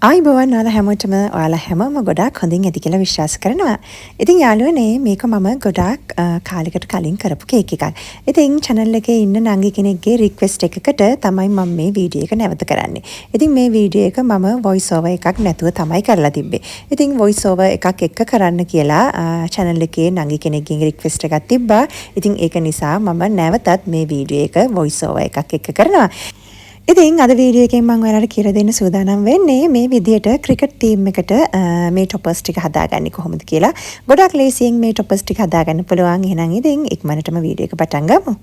ආයිබෝවන් ඔයාලා හැමෝටම ඔයාලා හැමෝම ගොඩාක් හොඳින් ඇති කියලා විශ්වාස කරනවා. ඉතින් යාළුවනේ මේක මම ගොඩාක් කාලෙකට කලින් කරපු කේක් එකක්. ඉතින් channel එකේ ඉන්න නංගි කෙනෙක්ගේ request එකකට තමයි මම මේ වීඩියෝ එක නැවත කරන්නේ. ඉතින් මේ වීඩියෝ එක මම voice over එකක් නැතුව තමයි කරලා තිබ්බේ. ඉතින් voice over එකක් එක්ක කරන්න කියලා channel එකේ නංගි කෙනෙක්ගෙන් request එකක් තිබ්බා. ඉතින් ඒක නිසා මම නැවතත් මේ වීඩියෝ එක voice over එකක් එක්ක කරනවා. ඉතින් අද වීඩියෝ එකෙන් මම ඔයාලට කියලා දෙන්න සූදානම් වෙන්නේ මේ විදියට ක්‍රිකට් ටීම් එකට මේ ටොපර්ස් ටික හදාගන්නේ කොහොමද කියලා. ගොඩක් ලේසියෙන් මේ ටොපර්ස් ටික හදාගන්න පුළුවන්. එහෙනම් ඉතින් ඉක්මනටම වීඩියෝ එක පටන් ගමු.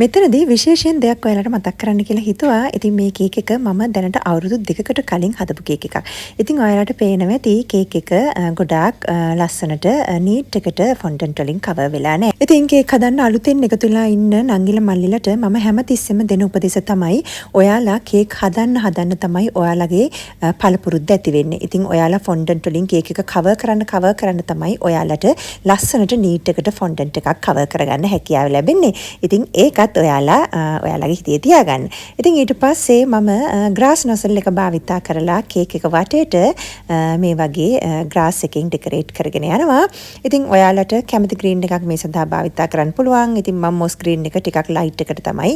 මෙතනදී විශේෂයෙන් දෙයක් ඔයාලට මතක් කරන්න කියලා හිතුවා. ඉතින් මේ කේක් එක මම දැනට අවුරුදු 2කට කලින් හදපු කේක් එකක්. ඉතින් ඔයාලට පේනවා ඇති කේක් එක ගොඩාක් ලස්සනට නීට් එකට ෆොන්ඩන්ට් වලින් කවර් වෙලා නැහැ. ඉතින් කේක් හදන්න අලුතෙන් එකතු වෙලා ඉන්න නංගිලා මල්ලිලට මම හැමතිස්සෙම දෙන උපදෙස තමයි ඔයාලා කේක් හදන්න තමයි ඔයාලගේ පළපුරුද්ද ඇති වෙන්නේ. ඉතින් ඔයාලා ෆොන්ඩන්ට් වලින් කේක් එක කවර් කරන්න තමයි ඔයාලට ලස්සනට නීට් එකට ෆොන්ඩන්ට් එකක් කවර් කරගන්න හැකියාව ලැබෙන්නේ. ඉතින් ඒකත් ඔයාලගේ හිතේ තියාගන්න. ඉතින් ඊට පස්සේ මම ග්‍රාස් නොසල් එක භාවිතා කරලා කේක් එක වටේට මේ වගේ ග්‍රාස් එකකින් ඩෙකොරේට් කරගෙන යනවා. ඉතින් ඔයාලට කැමති ග්‍රීන් එකක් මේ සඳහා භාවිතා කරන්න පුළුවන්. ඉතින් මම මොස් ග්‍රීන් එක ටිකක් ලයිට් එකට තමයි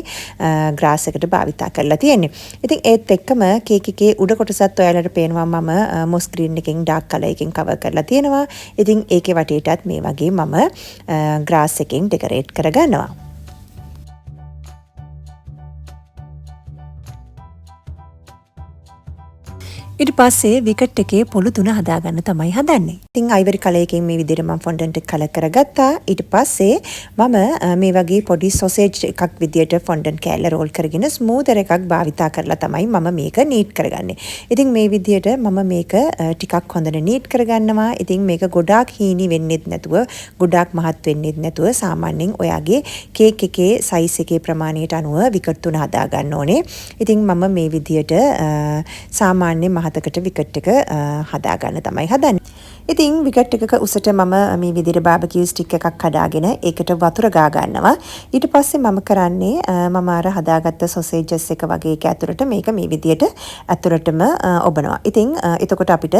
ග්‍රාස් එකට භාවිතා කරලා තියෙන්නේ. ඉතින් ඒත් එක්කම කේක් එකේ උඩ කොටසත් ඔයාලට පේනවා මම මොස් ග්‍රීන් එකෙන් ඩාර්ක් කලර් එකෙන් කවර් කරලා තියෙනවා. ඉතින් ඒකේ වටේටත් මේ වගේ මම ග්‍රාස් එකෙන් ඩෙකොරේට් කරගන්නවා. ඊට පස්සේ විකට් එකේ පොළු 3 හදාගන්න තමයි හදන්නේ. ඉතින් අයිවරි කලර් එකෙන් මේ විදිහට මම ෆොන්ඩන්ට් එක කලර් කරගත්තා. ඊට පස්සේ මම මේ වගේ පොඩි සොසේජ් එකක් විදිහට ෆොන්ඩන්ට් කෑල්ල රෝල් කරගෙන ස්මූදර් එකක් භාවිතා කරලා තමයි මම මේක නීට් කරගන්නේ. ඉතින් මේ විදිහට මම මේක ටිකක් හොඳට නීට් කරගන්නවා. ඉතින් මේක ගොඩාක් හීනි වෙන්නෙත් නැතුව, ගොඩාක් මහත් වෙන්නෙත් නැතුව සාමාන්‍යයෙන් ඔයාගේ කේක් එකේ සයිස් එකේ ප්‍රමාණයට අනුව විකට් 3 හදා ගන්න ඕනේ. ඉතින් මම මේ විදිහට සාමාන්‍ය මහතකට විකට් එක හදාගන්න තමයි හදන්නේ. ඉතින් විකට් එකක උසට මම මේ විදිහට බාබකියු ස්ටික් එකක් හදාගෙන ඒකට වතුර ගා ගන්නවා. ඊට පස්සේ මම කරන්නේ මම අර හදාගත්ත සොසේජස් එක වගේ එක ඇතුළට මේක මේ විදිහට ඇතුළටම ඔබනවා. ඉතින් එතකොට අපිට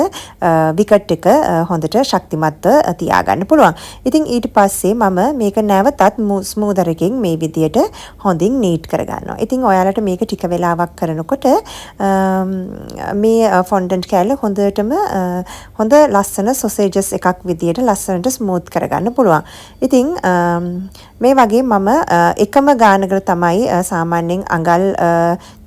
විකට් එක හොඳට ශක්තිමත්ව තියාගන්න පුළුවන්. ඉතින් ඊට පස්සේ මම මේක නැවතත් ස්මූදර් එකකින් මේ විදිහට හොඳින් නීට් කරගන්නවා. ඉතින් ඔයාලට මේක ටික වෙලාවක් කරනකොට මේ ෆොන්ඩන්ට් කෑල්ල හොඳටම හොඳ ලස්සන සොසේජස් එකක් විදියට ලස්සනට ස්මූත් කරගන්න පුළුවන්. ඉතින් මේ වගේ මම එකම ගානකට තමයි සාමාන්‍යයෙන් අඟල්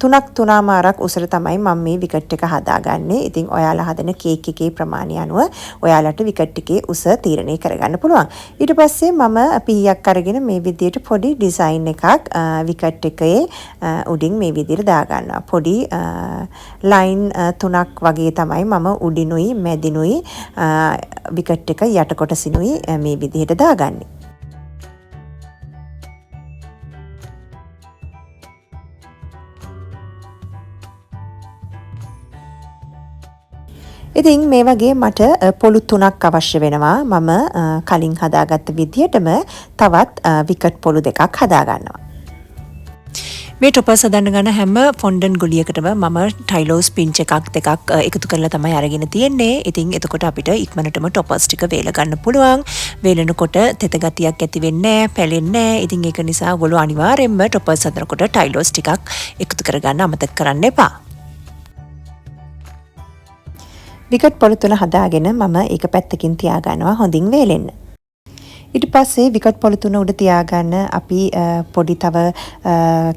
3.5 උසට තමයි මම මේ විකට් එක හදාගන්නේ. ඉතින් ඔයාලා හදන කේක් එකේ ප්‍රමාණය අනුව ඔයාලට විකට් එකේ උස තීරණය කරගන්න පුළුවන්. ඊට පස්සේ මම පීයක් අරගෙන මේ විදියට පොඩි ඩිසයින් එකක් විකට් එකේ උඩින් මේ විදියට දාගන්නවා. පොඩි ලයින් 3ක් වගේ තමයි මම උඩිනුයි මැදිනුයි විකට් එක යට කොටසිනුයි මේ විදිහට දාගන්නේ. ඉතින් මේ වගේ මට පොළු 3ක් අවශ්‍ය වෙනවා. මම කලින් හදාගත්ත විදිහටම තවත් විකට් පොළු 2ක් හදාගන්නවා. මේ ටොපර්ස් හදන්න ගන්න හැම ෆොන්ඩන්ට් ගොලියකටම මම ටයිලෝස් පින්ච් එකක් දෙකක් එකතු කරලා තමයි අරගෙන තියෙන්නේ. ඉතින් එතකොට අපිට ඉක්මනටම ටොපර්ස් ටික වේල ගන්න පුළුවන්. වේලනකොට තෙත ගතියක් ඇති වෙන්නේ නැහැ, පැලෙන්නේ නැහැ. ඉතින් ඒක නිසා ඔයගොල්ලෝ අනිවාර්යයෙන්ම ටොපර්ස් හදනකොට ටයිලෝස් ටිකක් එකතු කරගන්න අමතක කරන්න එපා. විකට් පොළු 3 හදාගෙන මම ඒක පැත්තකින් තියාගන්නවා හොඳින් වේලෙන්න. ඊට පස්සේ විකට් පොළු 3 උඩ තියාගන්න අපි පොඩි තව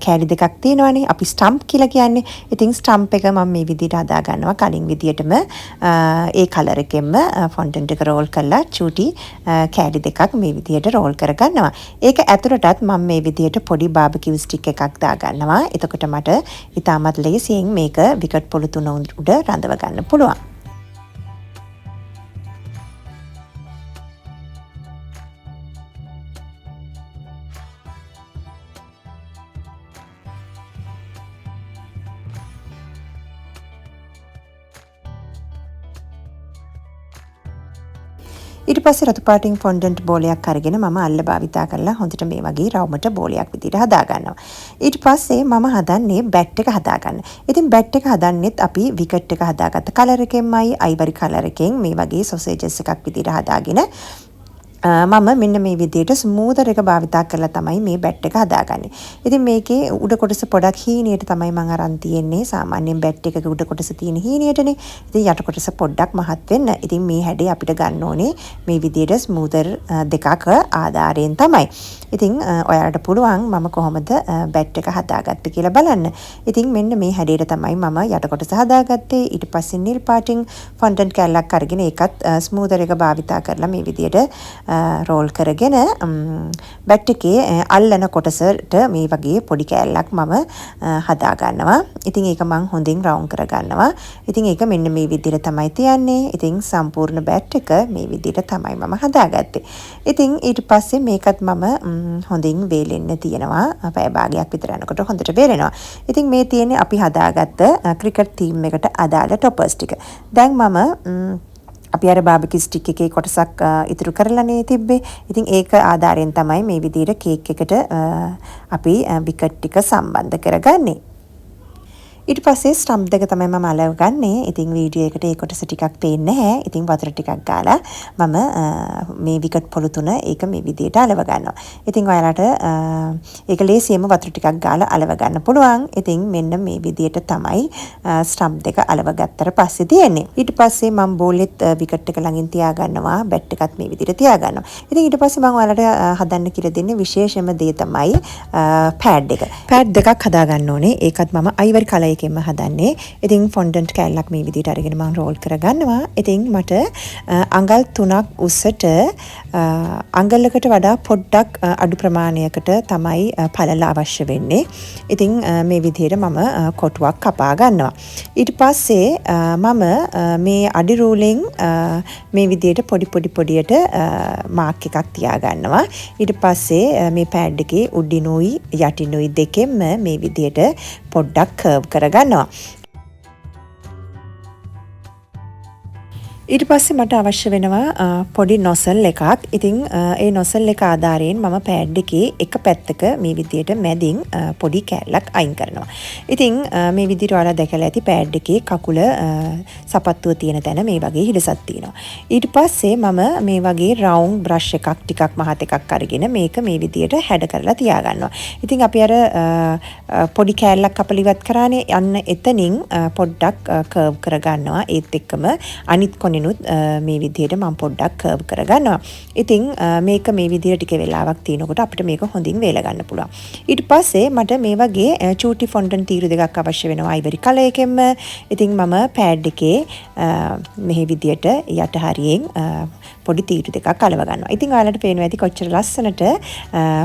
කෑලි දෙකක් තියෙනවානේ. අපි ස්ටම්ප් කියලා කියන්නේ. ඉතින් ස්ටම්ප් එක මම මේ විදිහට හදා ගන්නවා. කලින් විදිහටම ඒ කලර් එකෙන්ම ෆොන්ඩන්ට් එක රෝල් කරලා චූටි කෑලි දෙකක් මේ විදිහට රෝල් කරගන්නවා. ඒක ඇතුළටත් මම මේ විදිහට පොඩි බාබකියු ස්ටික් එකක් දා ගන්නවා. එතකොට මට ඉතාමත් ලේසියෙන් මේක විකට් පොළු 3 උඩ රඳව ගන්න පුළුවන්. ඊට පස්සේ රතු පාටින් ෆොන්ඩන්ට් බෝලයක් අරගෙන මම අල්ල භාවිතා කරලා හොඳට මේ වගේ රවුමට බෝලයක් විදිහට හදා ගන්නවා. ඊට පස්සේ මම හදන්නේ බැට් එක හදා ගන්න. ඉතින් බැට් එක හදන්නෙත් අපි විකට් එක හදාගත්ත කලර් එකෙන්මයි අයිවරි කලර් එකෙන් මේ වගේ සොසේජස් එකක් විදිහට හදාගෙන මම මෙන්න මේ විදිහට ස්මූදර් එක භාවිතා කරලා තමයි මේ බැට් එක හදාගන්නේ. ඉතින් මේකේ උඩ කොටස පොඩක් හීනියට තමයි මම අරන් තියෙන්නේ. සාමාන්‍යයෙන් බැට් එකක උඩ කොටස තියෙන හීනියටනේ. ඉතින් යට කොටස පොඩ්ඩක් මහත් වෙන්න. ඉතින් මේ හැඩේ අපිට ගන්න ඕනේ මේ විදිහට ස්මූදර් දෙකක ආධාරයෙන් තමයි. ඉතින් ඔයාලට පුළුවන් මම කොහොමද බැට් එක හදාගත්තේ කියලා බලන්න. ඉතින් මෙන්න මේ හැඩයට තමයි මම යට කොටස හදාගත්තේ. ඊට පස්සේ නිල් පාටින් ෆොන්ඩන්ට් කැල්ලක් අරගෙන ඒකත් ස්මූදර් එක භාවිතා කරලා මේ විදිහට රෝල් කරගෙන බැට් එකේ අල්ලන කොටසට මේ වගේ පොඩි කෑල්ලක් මම හදා ගන්නවා. ඉතින් ඒක මම හොඳින් රවුන්ඩ් කර ගන්නවා. ඉතින් ඒක මෙන්න මේ විදිහට තමයි තියන්නේ. ඉතින් සම්පූර්ණ බැට් එක මේ විදිහට තමයි මම හදාගත්තේ. ඉතින් ඊට පස්සේ මේකත් මම හොඳින් වේලෙන්න තියෙනවා. පැය භාගයක් විතර යනකොට හොඳට වේලෙනවා. ඉතින් මේ තියෙන්නේ අපි හදාගත්ත ක්‍රිකට් තීම් එකට අදාළ ටොපර්ස් ටික. දැන් මම අපි අර බාබිකියු ස්ටික් එකේ කොටසක් ඉතුරු කරලානේ තිබ්බේ. ඉතින් ඒක ආධාරයෙන් තමයි මේ විදිහට කේක් එකට අපි විකට් ටික සම්බන්ධ කරගන්නේ. ඊට පස්සේ ස්ටම්ප් දෙක තමයි මම අලව ගන්නේ. ඉතින් වීඩියෝ එකට ඒ කොටස ටිකක් පේන්නේ නැහැ. ඉතින් වතුර ටිකක් ගාලා මම මේ විකට් පොළු තුන ඒක මේ විදිහට අලව ගන්නවා. ඉතින් ඔයාලට ඒක ලේසියෙන්ම වතුර ටිකක් ගාලා අලව ගන්න පුළුවන්. ඉතින් මෙන්න මේ විදිහට තමයි ස්ටම්ප් දෙක අලව ගත්තට පස්සේ තියෙන්නේ. ඊට පස්සේ මම බෝලෙත් විකට් එක ළඟින් තියා ගන්නවා. බැට් එකත් මේ විදිහට තියා ගන්නවා. ඉතින් ඊට පස්සේ මම ඔයාලට හදන්න කියලා දෙන්නේ විශේෂම දේ තමයි පෑඩ් එක. පෑඩ් දෙකක් හදා ගන්න ඕනේ. ඒකත් මම අයිවරි කලර් එකෙන්ම හදන්නේ. ඉතින් ෆොන්ඩන්ට් කෑල්ලක් මේ විදිහට අරගෙන මම රෝල් කරගන්නවා. ඉතින් මට අඟල් 3ක් උසට අඟලකට වඩා පොඩ්ඩක් අඩු ප්‍රමාණයකට තමයි පළල අවශ්‍ය වෙන්නේ. ඉතින් මේ විදිහට මම කොටුවක් කපා ගන්නවා. ඊට පස්සේ මම මේ අඩි රූලෙන් මේ විදිහට පොඩියට මාක් එකක් තියා ගන්නවා. ඊට පස්සේ මේ පෑඩ් එකේ උඩිනුයි යටිනුයි දෙකෙන්ම මේ විදිහට පොඩ්ඩක් කර්ව් කරගන්නවා. ඊට පස්සේ මට අවශ්‍ය වෙනවා පොඩි නොසල් එකක්. ඉතින් ඒ නොසල් එක ආධාරයෙන් මම පෑඩ් එකේ එක පැත්තක මේ විදිහට මැදින් පොඩි කෑල්ලක් අයින් කරනවා. ඉතින් මේ විදිහට ඔයාලා දැකලා ඇති පෑඩ් එකේ කකුල සපත්තුව තියෙන තැන මේ වගේ හිඩසක් තියෙනවා. ඊට පස්සේ මම මේ වගේ රවුන්ඩ් බ්‍රෂ් එකක් ටිකක් මහත් එකක් අරගෙන මේක මේ විදිහට හැඩ කරලා තියා ගන්නවා. ඉතින් අපි අර පොඩි කෑල්ලක් කපලා ඉවත් කරානේ. යන්න එතනින් පොඩ්ඩක් කර්ව් කරගන්නවා. ඒත් එක්කම අනිත් මේ විදිහට මම පොඩ්ඩක් කර්ව් කරගන්නවා. ඉතින් මේක මේ විදිහට ටික වෙලාවක් තිනකොට අපිට මේක හොඳින් වේල ගන්න පුළුවන්. ඊට පස්සේ මට මේ වගේ චූටි ෆොන්ඩන්ට් තීරු දෙකක් අවශ්‍ය වෙනවා අයිවරි කලර් එකෙන්ම. ඉතින් මම පෑඩ් එකේ මෙහි විදිහට යට හරියෙන් පොඩි තීරු දෙකක් අලව ගන්නවා. ඉතින් ඔයාලට පේනවා ඇති කොච්චර ලස්සනට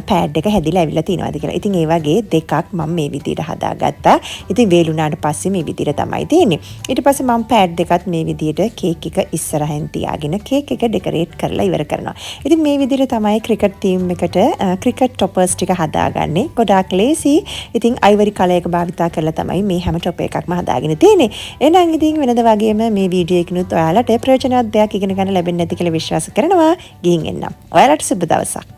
පෑඩ් එක හැදිලා ඇවිල්ලා තියෙනවද කියලා. ඉතින් ඒ වගේ දෙකක් මම මේ විදිහට හදාගත්තා. ඉතින් වේලුණාට පස්සේ මේ විදිහට තමයි තියෙන්නේ. ඊට පස්සේ මම පෑඩ් දෙකත් මේ විදිහට කේක් එක ඉස්සරහින් තියාගෙන කේක් එක ඩෙකොරේට් කරලා ඉවර කරනවා. ඉතින් මේ විදිහට තමයි ක්‍රිකට් තීම් එකට ක්‍රිකට් ටොපර්ස් ටික හදාගන්නේ. ගොඩාක් ලේසි. ඉතින් අයිවරි කලර් එක භාවිතා කරලා තමයි මේ හැම ටොප් එකක්ම හදාගෙන තියෙන්නේ. එහෙනම් ඉතින් වෙනද වගේම මේ වීඩියෝ එකනොත් ඔයාලට ප්‍රයෝජනවත් දෙයක් ඉගෙන ගන්න ලැබෙන්නේ නැති කියලා විශ්වාස කරනවා. ගිහින් එන්නම්. ඔයාලට සුබ දවසක්.